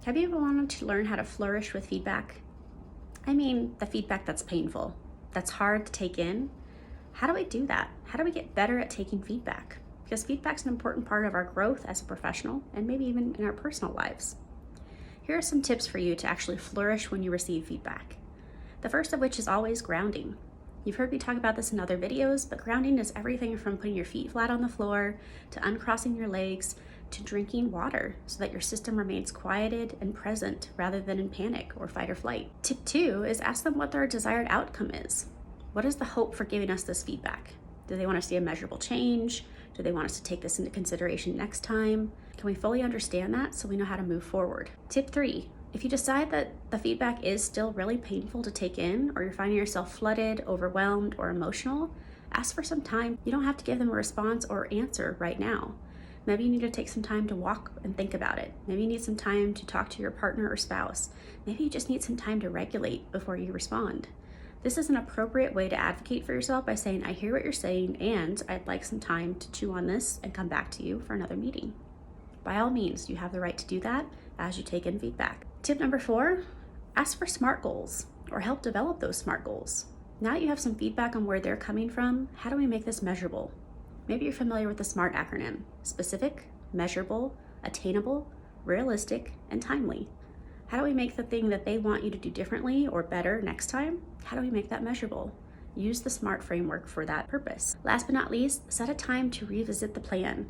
Have you ever wanted to learn how to flourish with feedback? I mean, the feedback that's painful, that's hard to take in. How do we do that? How do we get better at taking feedback? Because feedback's an important part of our growth as a professional and maybe even in our personal lives. Here are some tips for you to actually flourish when you receive feedback. The first of which is always grounding. You've heard me talk about this in other videos, but grounding is everything from putting your feet flat on the floor to uncrossing your legs to drinking water so that your system remains quieted and present rather than in panic or fight or flight. Tip 2 is ask them what their desired outcome is. What is the hope for giving us this feedback? Do they want to see a measurable change? Do they want us to take this into consideration next time? Can we fully understand that so we know how to move forward? Tip 3, if you decide that the feedback is still really painful to take in, or you're finding yourself flooded, overwhelmed, or emotional, ask for some time. You don't have to give them a response or answer right now. Maybe you need to take some time to walk and think about it. Maybe you need some time to talk to your partner or spouse. Maybe you just need some time to regulate before you respond. This is an appropriate way to advocate for yourself by saying, I hear what you're saying, and I'd like some time to chew on this and come back to you for another meeting. By all means, you have the right to do that as you take in feedback. Tip number 4, ask for SMART goals or help develop those SMART goals. Now that you have some feedback on where they're coming from, how do we make this measurable? Maybe you're familiar with the SMART acronym: specific, measurable, attainable, realistic, and timely. How do we make the thing that they want you to do differently or better next time? How do we make that measurable? Use the SMART framework for that purpose. Last but not least, set a time to revisit the plan.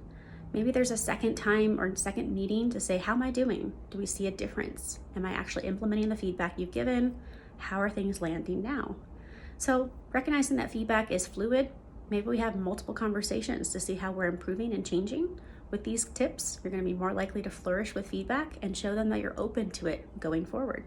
Maybe there's a second time or second meeting to say, how am I doing? Do we see a difference? Am I actually implementing the feedback you've given? How are things landing now? So recognizing that feedback is fluid, maybe we have multiple conversations to see how we're improving and changing. With these tips, you're going to be more likely to flourish with feedback and show them that you're open to it going forward.